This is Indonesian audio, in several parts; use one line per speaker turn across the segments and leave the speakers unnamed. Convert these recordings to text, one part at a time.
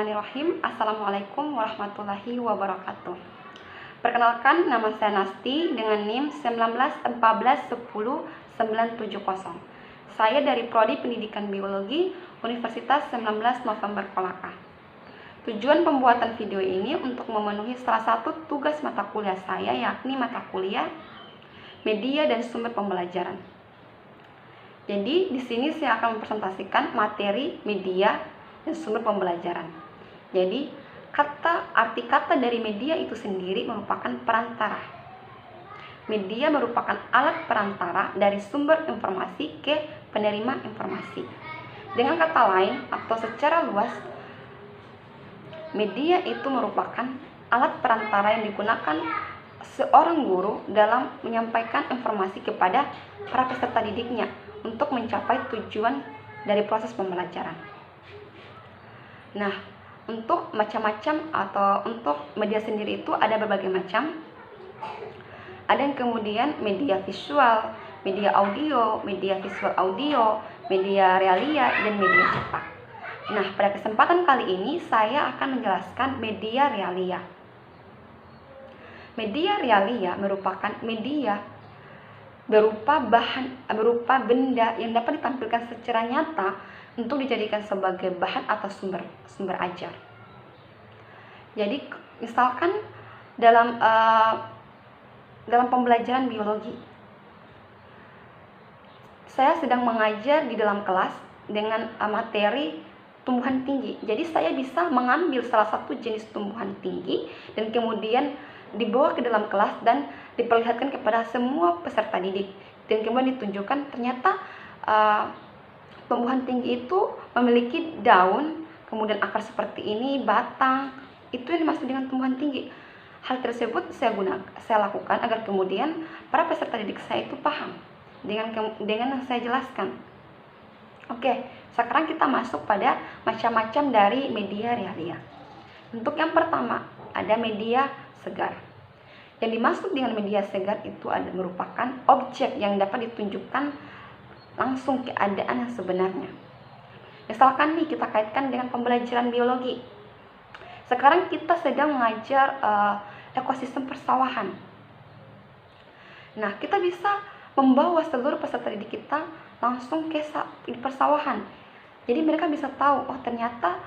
Bismillahirrahmanirrahim. Assalamualaikum warahmatullahi wabarakatuh. Perkenalkan, nama saya Nasti dengan NIM 191410970. Saya dari Prodi Pendidikan Biologi Universitas 19 November Kolaka. Tujuan pembuatan video ini untuk memenuhi salah satu tugas mata kuliah saya, yakni mata kuliah Media dan Sumber Pembelajaran. Jadi di sini saya akan mempresentasikan materi media dan sumber pembelajaran. Jadi arti kata dari media itu sendiri merupakan perantara. Media merupakan alat perantara dari sumber informasi ke penerima informasi. Dengan kata lain atau secara luas, media itu merupakan alat perantara yang digunakan seorang guru dalam menyampaikan informasi kepada para peserta didiknya untuk mencapai tujuan dari proses pembelajaran. Nah, untuk macam-macam atau untuk media sendiri itu ada berbagai macam. Ada yang kemudian media visual, media audio, media visual audio, media realia, dan media cetak. Nah, pada kesempatan kali ini saya akan menjelaskan media realia. Media realia merupakan media berupa benda yang dapat ditampilkan secara nyata untuk dijadikan sebagai bahan atau sumber ajar. Jadi misalkan dalam pembelajaran biologi, saya sedang mengajar di dalam kelas dengan materi tumbuhan tinggi. Jadi saya bisa mengambil salah satu jenis tumbuhan tinggi dan kemudian dibawa ke dalam kelas dan diperlihatkan kepada semua peserta didik, dan kemudian ditunjukkan ternyata tumbuhan tinggi itu memiliki daun, kemudian akar seperti ini, batang, itu yang dimaksud dengan tumbuhan tinggi. Hal tersebut saya lakukan agar kemudian para peserta didik saya itu paham dengan yang saya jelaskan. Oke, sekarang kita masuk pada macam-macam dari media realia. Untuk yang pertama, ada media segar. Yang dimaksud dengan media segar itu merupakan objek yang dapat ditunjukkan langsung keadaan yang sebenarnya. Misalkan nih, kita kaitkan dengan pembelajaran biologi. Sekarang kita sedang mengajar ekosistem persawahan. Nah, kita bisa membawa seluruh peserta didik kita langsung ke persawahan. Jadi mereka bisa tahu, oh ternyata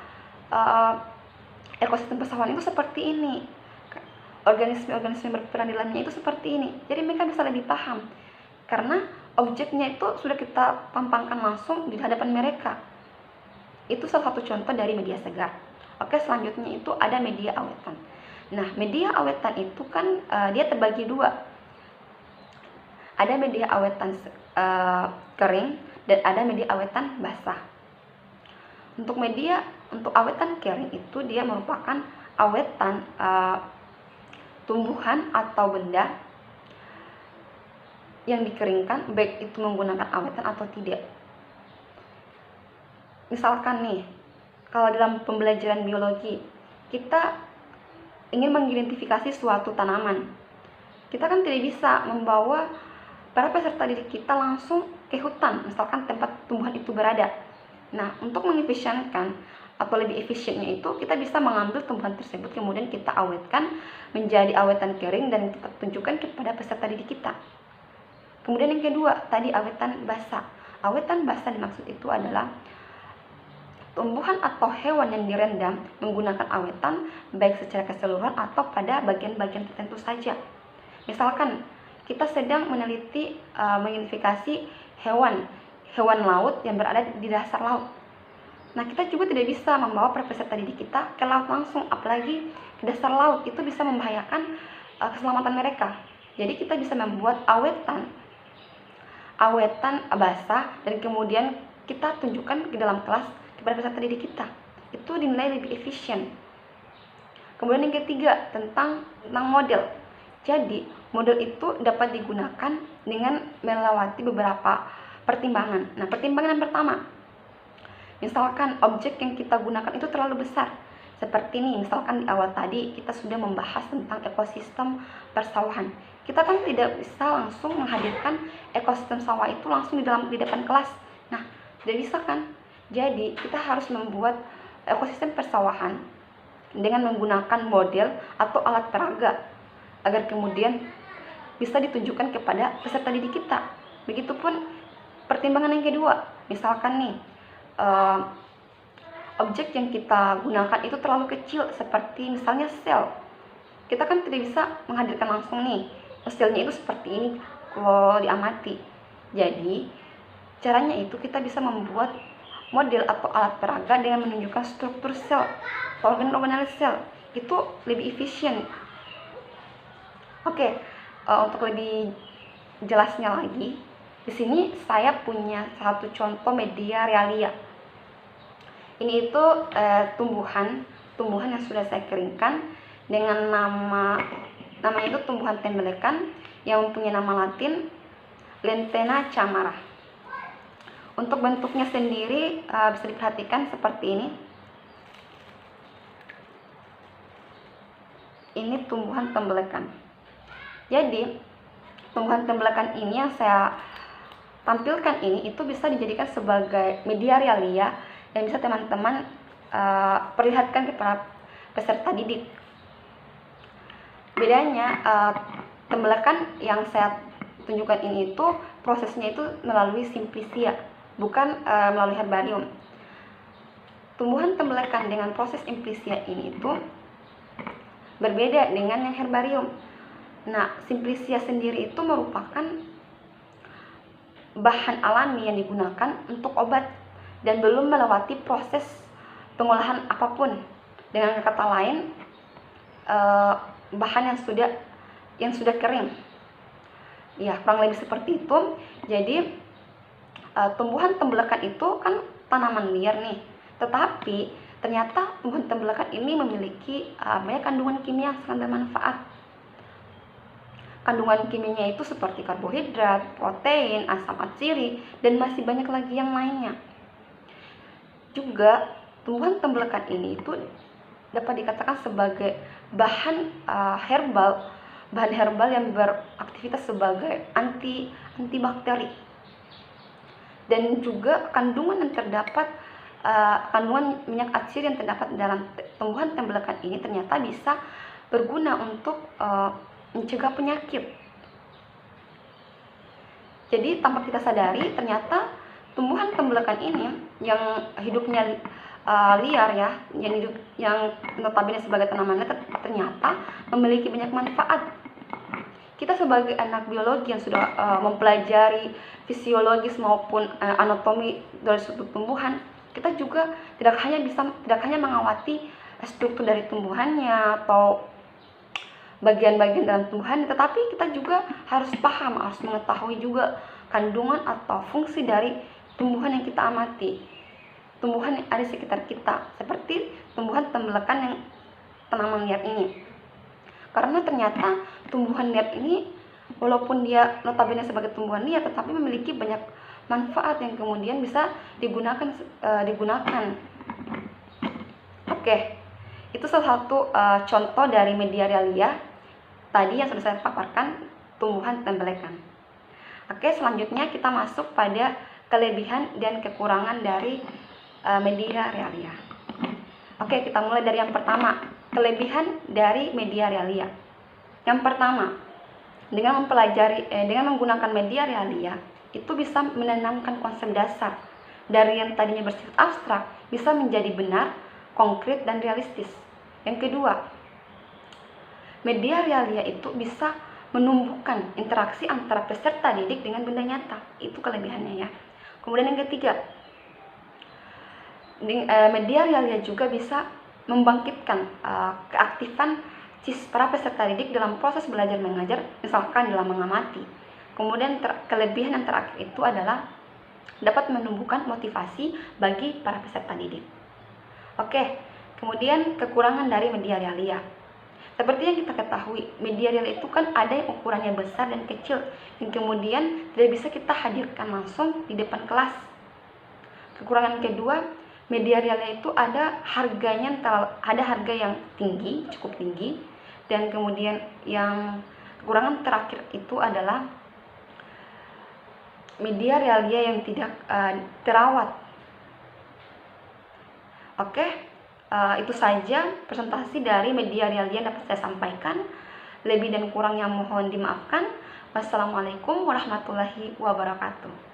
ekosistem persawahan itu seperti ini. Organisme-organisme yang berperan di dalamnya itu seperti ini. Jadi mereka bisa lebih paham karena objeknya itu sudah kita tampangkan langsung di hadapan mereka. Itu salah satu contoh dari media segar. Oke, selanjutnya itu ada media awetan. Nah, media awetan itu kan dia terbagi dua. Ada media awetan kering dan ada media awetan basah. Untuk awetan kering itu dia merupakan awetan tumbuhan atau benda yang dikeringkan, baik itu menggunakan awetan atau tidak. Misalkan nih, kalau dalam pembelajaran biologi kita ingin mengidentifikasi suatu tanaman, kita kan tidak bisa membawa para peserta didik kita langsung ke hutan, misalkan tempat tumbuhan itu berada. Nah, untuk mengefisienkan atau lebih efisiennya itu, kita bisa mengambil tumbuhan tersebut kemudian kita awetkan menjadi awetan kering dan kita tunjukkan kepada peserta didik kita. Kemudian yang kedua, tadi awetan basah. Awetan basah dimaksud itu adalah tumbuhan atau hewan yang direndam menggunakan awetan baik secara keseluruhan atau pada bagian-bagian tertentu saja. Misalkan kita sedang meneliti mengidentifikasi hewan laut yang berada di dasar laut. Nah, kita juga tidak bisa membawa para peserta didik kita ke laut langsung, apalagi ke dasar laut. Itu bisa membahayakan keselamatan mereka. Jadi kita bisa membuat awetan basah dan kemudian kita tunjukkan ke dalam kelas kepada peserta didik kita. Itu dinilai lebih efisien. Kemudian yang ketiga, tentang model. Jadi model itu dapat digunakan dengan melewati beberapa pertimbangan. Nah, pertimbangan yang pertama, misalkan objek yang kita gunakan itu terlalu besar. Seperti ini, misalkan di awal tadi kita sudah membahas tentang ekosistem persawahan. Kita kan tidak bisa langsung menghadirkan ekosistem sawah itu langsung di depan kelas. Nah, tidak bisa kan? Jadi kita harus membuat ekosistem persawahan dengan menggunakan model atau alat peraga agar kemudian bisa ditunjukkan kepada peserta didik kita. Begitupun pertimbangan yang kedua, misalkan nih objek yang kita gunakan itu terlalu kecil, seperti misalnya sel. Kita kan tidak bisa menghadirkan langsung nih selnya itu seperti ini kalau diamati. Jadi caranya itu kita bisa membuat model atau alat peraga dengan menunjukkan struktur sel, organ-organel sel, itu lebih efisien. Oke, untuk lebih jelasnya lagi, di sini saya punya satu contoh media realia. Ini itu tumbuhan yang sudah saya keringkan dengan namanya itu tumbuhan tembelekan yang mempunyai nama Latin Lantana camara. Untuk bentuknya sendiri bisa diperhatikan seperti ini. Ini tumbuhan tembelekan. Jadi tumbuhan tembelekan ini yang saya tampilkan ini itu bisa dijadikan sebagai media realia yang bisa teman-teman perlihatkan kepada peserta didik. Bedanya tembelekan yang saya tunjukkan ini itu prosesnya itu melalui simplisia, bukan melalui herbarium. Tumbuhan tembelekan dengan proses simplisia ini itu berbeda dengan yang herbarium. Nah, simplisia sendiri itu merupakan bahan alami yang digunakan untuk obat dan belum melewati proses pengolahan apapun. Dengan kata lain, bahan yang sudah kering. Ya, kurang lebih seperti itu. Jadi tumbuhan tembelekan itu kan tanaman liar nih, tetapi ternyata tumbuhan tembelekan ini memiliki banyak kandungan kimia yang sangat bermanfaat. Kandungan kimianya itu seperti karbohidrat, protein, asam atsiri, dan masih banyak lagi yang lainnya. Juga tumbuhan tembelekan ini itu dapat dikatakan sebagai bahan herbal yang beraktivitas sebagai antibakteri. Dan juga kandungan yang terdapat kandungan minyak atsiri yang terdapat dalam tumbuhan tembelekan ini ternyata bisa berguna untuk mencegah penyakit. Jadi tanpa kita sadari ternyata tumbuhan tembelekan ini yang hidupnya liar ya, yang notabene sebagai tanaman liar ternyata memiliki banyak manfaat. Kita sebagai anak biologi yang sudah mempelajari fisiologis maupun anatomi dari suatu tumbuhan, kita juga tidak hanya mengawati struktur dari tumbuhannya atau bagian-bagian dalam tumbuhan, tetapi kita juga harus mengetahui juga kandungan atau fungsi dari tumbuhan yang kita amati, tumbuhan yang ada di sekitar kita, seperti tumbuhan tembelekan yang tanaman liar ini. Karena ternyata tumbuhan liar ini walaupun dia notabene sebagai tumbuhan liar, tetapi memiliki banyak manfaat yang kemudian bisa digunakan. Oke, itu salah satu contoh dari media realia tadi yang sudah saya paparkan, tumbuhan tembelekan. Oke, selanjutnya kita masuk pada kelebihan dan kekurangan dari media realia. Oke, kita mulai dari yang pertama, kelebihan dari media realia. Yang pertama, dengan menggunakan media realia itu bisa menanamkan konsep dasar dari yang tadinya bersifat abstrak bisa menjadi benar, konkret, dan realistis. Yang kedua, media realia itu bisa menumbuhkan interaksi antara peserta didik dengan benda nyata. Itu kelebihannya ya. Kemudian yang ketiga, media realia juga bisa membangkitkan keaktifan para peserta didik dalam proses belajar mengajar, misalkan dalam mengamati. Kemudian kelebihan yang terakhir itu adalah dapat menumbuhkan motivasi bagi para peserta didik. Oke, kemudian kekurangan dari media realia. Seperti yang kita ketahui, media realia itu kan ada yang ukurannya besar dan kecil, yang kemudian tidak bisa kita hadirkan langsung di depan kelas. Kekurangan kedua, media realia itu ada harga yang tinggi, cukup tinggi, dan kemudian yang kekurangan terakhir itu adalah media realia yang tidak terawat. Oke, Itu saja presentasi dari media realia yang dapat saya sampaikan. Lebih dan kurangnya mohon dimaafkan. Wassalamualaikum warahmatullahi wabarakatuh.